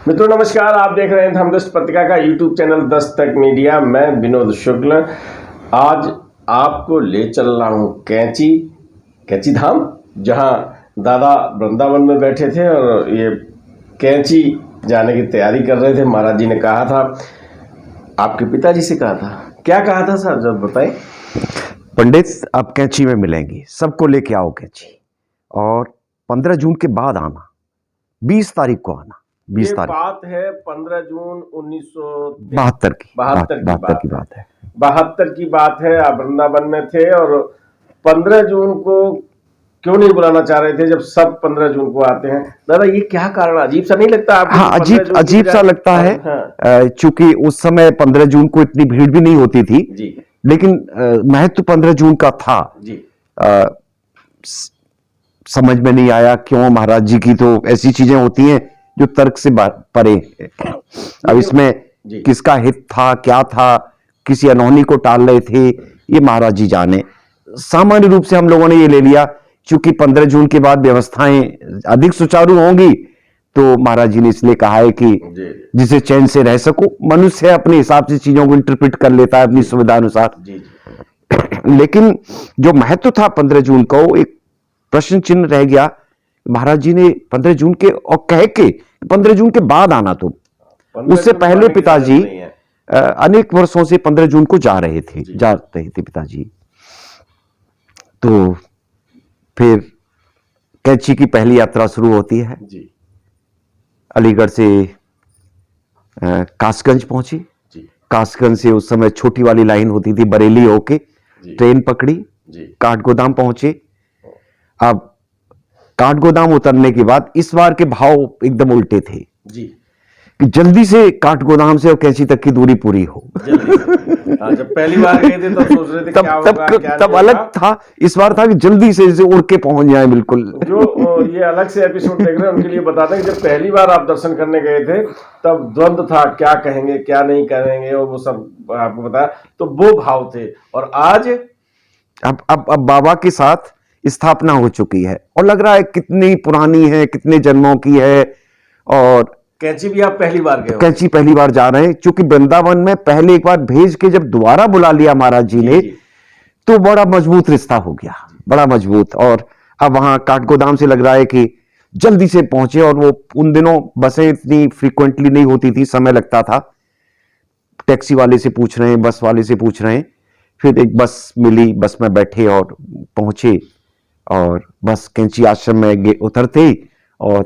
मित्रों नमस्कार, आप देख रहे हैं धर्मदृष्टि पत्रिका का यूट्यूब चैनल दस्तक मीडिया। मैं विनोद शुक्ल आज आपको ले चल रहा हूँ कैंची धाम, जहाँ दादा वृंदावन में बैठे थे और ये कैंची जाने की तैयारी कर रहे थे। महाराज जी ने कहा था, आपके पिताजी से कहा था, क्या कहा था सर, जब बताएं। पंडित आप कैंची में मिलेंगे, सबको लेके आओ कैंची, और 15 जून के बाद आना, 20 तारीख को आना। 20 ये तारीख बात है 15 जून 1972 की बात है। 72 की बात है। आप वृंदावन में थे और 15 जून को क्यों नहीं बुलाना चाह रहे थे, जब सब 15 जून को आते हैं। दादा ये क्या कारण, अजीब सा नहीं लगता आपको? हाँ, अजीब सा लगता है। हाँ। चूंकि उस समय 15 जून को इतनी भीड़ भी नहीं होती थी जी, लेकिन महत्व 15 जून का था जी। समझ में नहीं आया क्यों। महाराज जी की तो ऐसी चीजें होती हैं जो तर्क से परे। अब इसमें किसका हित था, क्या था, किसी अनहोनी को टाल रहे थे, ये महाराज जी जाने। सामान्य रूप से हम लोगों ने ये ले लिया, क्योंकि 15 जून के बाद व्यवस्थाएं अधिक सुचारू होंगी, तो महाराज जी ने इसलिए कहा है कि जिसे चैन से रह सको। मनुष्य अपने हिसाब से चीजों को इंटरप्रेट कर लेता है अपनी सुविधा अनुसार। लेकिन जो महत्व था 15 जून को, एक प्रश्न चिन्ह रह गया। महाराज जी ने 15 जून के और कह के 15 जून के बाद आना, तो उससे पहले पिताजी अनेक वर्षों से 15 जून को जा रहे थे पिताजी। तो फिर कैंची की पहली यात्रा शुरू होती है जी। अलीगढ़ से कासगंज पहुंची। कासगंज से उस समय छोटी वाली लाइन होती थी, बरेली होके ट्रेन पकड़ी, काठगोदाम पहुंचे। अब काठगोदाम उतरने के बाद इस बार के भाव एकदम उल्टे थे जी, कि जल्दी से काठगोदाम से और कैंची तक की दूरी पूरी हो। जब पहली बार गए थे तो सोच रहे थे क्या होगा, क्या तब अलग था। इस बार था कि जल्दी से उड़ के पहुंच जाए। बिल्कुल जो ये अलग से एपिसोड देख रहे हैं उनके लिए बताते हैं कि जब पहली बार आप दर्शन करने गए थे तब द्वंद्व था, क्या कहेंगे क्या नहीं कहेंगे, और वो सब आपको बताया, तो वो भाव थे। और आज अब बाबा के साथ स्थापना हो चुकी है और लग रहा है कितनी पुरानी है, कितने जन्मों की है। और कैंची भी आप पहली बार गए? कैंची पहली बार जा रहे हैं, क्योंकि वृंदावन में पहले एक बार भेज के जब दोबारा बुला लिया महाराज जी ने, तो बड़ा मजबूत रिश्ता हो गया, बड़ा मजबूत। और अब वहां काठगोदाम से लग रहा है कि जल्दी से पहुंचे। और वो उन दिनों बसें इतनी फ्रीक्वेंटली नहीं होती थी, समय लगता था। टैक्सी वाले से पूछ रहे हैं, बस वाले से पूछ रहे हैं, फिर एक बस मिली, बस में बैठे और पहुंचे। और बस कैंची आश्रम में उतरते और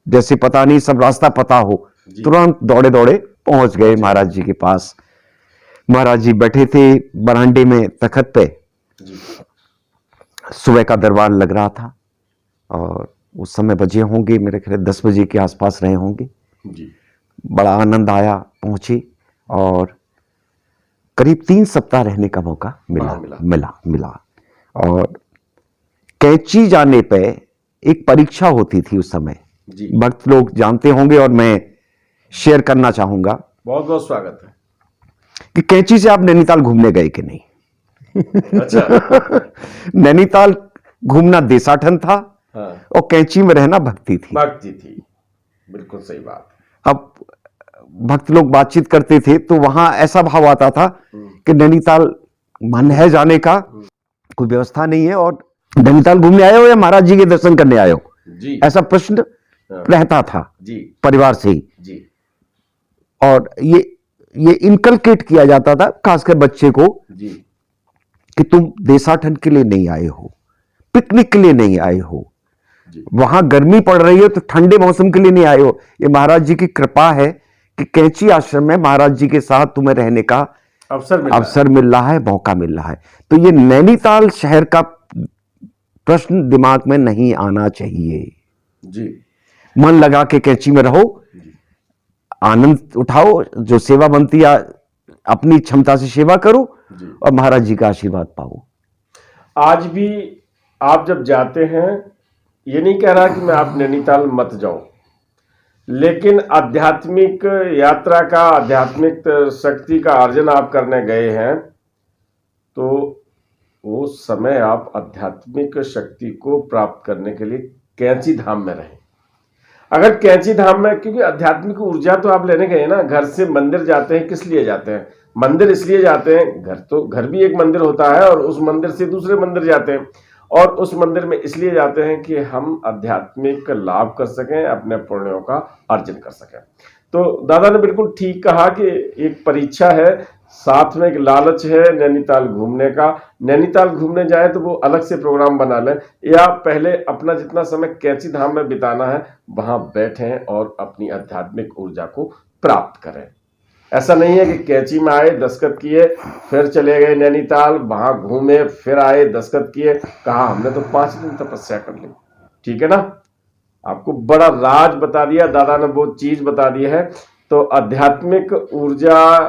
जैसे पता नहीं सब रास्ता पता हो, तुरंत दौड़े दौड़े पहुंच गए महाराज जी के पास। महाराज जी बैठे थे बरामदे में तखत पे। सुबह का दरबार लग रहा था और उस समय बजे होंगे मेरे ख्याल 10 बजे के आसपास रहे होंगे जी। बड़ा आनंद आया, पहुंचे और करीब 3 सप्ताह रहने का मौका मिला। और कैंची जाने पे एक परीक्षा होती थी उस समय, भक्त लोग जानते होंगे और मैं शेयर करना चाहूंगा। बहुत बहुत स्वागत है। कि कैंची से आप नैनीताल घूमने गए कि नहीं? अच्छा। नैनीताल घूमना देसाठन था। हाँ। और कैंची में रहना भक्ति थी। बिल्कुल सही बात। अब भक्त लोग बातचीत करते थे तो वहां ऐसा भाव आता था कि नैनीताल मन है जाने का, कोई व्यवस्था नहीं है, और नैनीताल घूमने आए हो या महाराज जी के दर्शन करने आए हो जी, ऐसा प्रश्न रहता था जी, परिवार से ही जी। और ये इनकलकेट किया जाता था खासकर बच्चे को जी, कि तुम देसाठन के लिए नहीं आए हो, पिकनिक के लिए नहीं आए हो, वहां गर्मी पड़ रही है तो ठंडे मौसम के लिए नहीं आए हो। ये महाराज जी की कृपा है कि कैंची आश्रम में महाराज जी के साथ तुम्हें रहने का अवसर मिल रहा है, मौका मिल रहा है। तो ये नैनीताल शहर का प्रश्न दिमाग में नहीं आना चाहिए जी। मन लगा के कैंची में रहो, आनंद उठाओ, जो सेवा बनती है अपनी क्षमता से सेवा करो और महाराज जी का आशीर्वाद पाओ। आज भी आप जब जाते हैं, ये नहीं कह रहा कि मैं आप नैनीताल मत जाओ, लेकिन आध्यात्मिक यात्रा का, आध्यात्मिक शक्ति का अर्जन आप करने गए हैं, तो वो समय आप आध्यात्मिक शक्ति को प्राप्त करने के लिए कैंची धाम में रहे। अगर कैंची धाम में, क्योंकि आध्यात्मिक ऊर्जा तो आप लेने गए ना, घर से मंदिर जाते हैं, किस लिए जाते हैं? मंदिर इसलिए जाते हैं, घर भी एक मंदिर होता है और उस मंदिर से दूसरे मंदिर जाते हैं, और उस मंदिर में इसलिए जाते हैं कि हम आध्यात्मिक लाभ कर सकें, अपने पुण्यों का अर्जन कर सकें। तो दादा ने बिल्कुल ठीक कहा कि एक परीक्षा है, साथ में एक लालच है नैनीताल घूमने का। नैनीताल घूमने जाए तो वो अलग से प्रोग्राम बना लें, या पहले अपना जितना समय कैंची धाम में बिताना है वहां बैठें और अपनी आध्यात्मिक ऊर्जा को प्राप्त करें। ऐसा नहीं है कि कैंची में आए, दस्तखत किए, फिर चले गए नैनीताल, वहां घूमे, फिर आए, दस्तखत किए, कहा हमने तो 5 दिन तपस्या कर ली। ठीक है ना, आपको बड़ा राज बता दिया दादा ने, वो चीज बता दी है। तो आध्यात्मिक ऊर्जा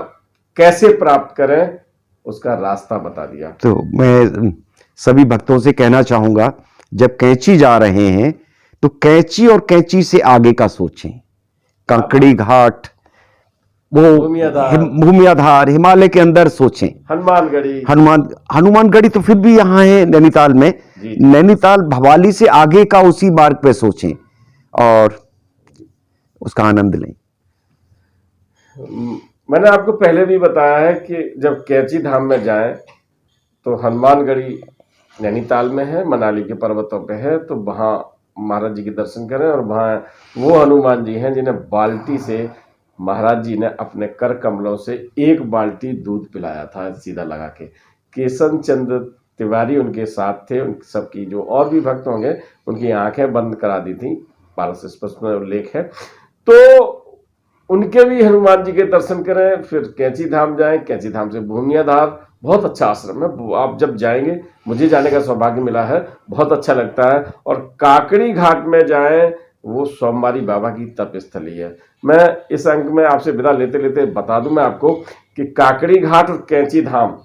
कैसे प्राप्त करें उसका रास्ता बता दिया। तो मैं सभी भक्तों से कहना चाहूंगा, जब कैंची जा रहे हैं तो कैंची और कैंची से आगे का सोचें। कांकड़ी घाट, वो भूमियाधार, हिमालय के अंदर सोचें। हनुमानगढ़ी तो फिर भी यहाँ है नैनीताल में, नैनीताल भवाली से आगे का उसी मार्ग पे सोचें और उसका आनंद लें। मैंने आपको पहले भी बताया है कि जब कैंची धाम में जाएं तो हनुमानगढ़ी नैनीताल में है, मनाली के पर्वतों पे है, तो वहां महाराज जी के दर्शन करें। और वहां वो हनुमान जी हैं जिन्हें बाल्टी से महाराज जी ने अपने कर कमलों से 1 बाल्टी दूध पिलाया था सीधा लगा के। केशन चंद्र तिवारी उनके साथ थे, उन सबकी जो और भी भक्त होंगे उनकी आंखें बंद करा दी थी, 1200 में उल्लेख है। तो उनके भी हनुमान जी के दर्शन करें, फिर कैंची धाम जाएं, कैंची धाम से भूमियाधार, बहुत अच्छा आश्रम है, आप जब जाएंगे, मुझे जाने का सौभाग्य मिला है, बहुत अच्छा लगता है। और काकड़ी घाट में जाएं, वो सोमवारी बाबा की तप स्थली है। मैं इस अंक में आपसे विदा लेते लेते बता दूं मैं आपको कि काकड़ी घाट और कैंची धाम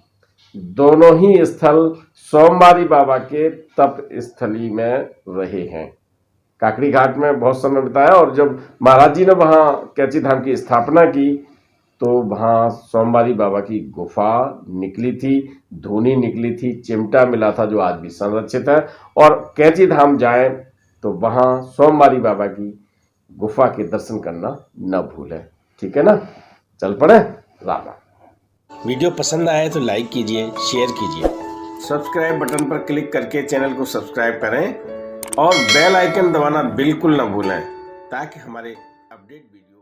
दोनों ही स्थल सोमवारी बाबा के तप स्थली में रहे हैं। काकड़ी घाट में बहुत समय बिताया, और जब महाराज जी ने वहां कैंची धाम की स्थापना की तो वहां सोमवारी बाबा की गुफा निकली थी, धूनी निकली थी, चिमटा मिला था जो आज भी संरक्षित है। और कैंची धाम जाए तो वहां सोमवारी बाबा की गुफा के दर्शन करना न भूलें। ठीक है ना, चल पड़े। राम। वीडियो पसंद आए तो लाइक कीजिए, शेयर कीजिए, सब्सक्राइब बटन पर क्लिक करके चैनल को सब्सक्राइब करें और बेल आइकन दबाना बिल्कुल ना भूलें, ताकि हमारे अपडेट वीडियो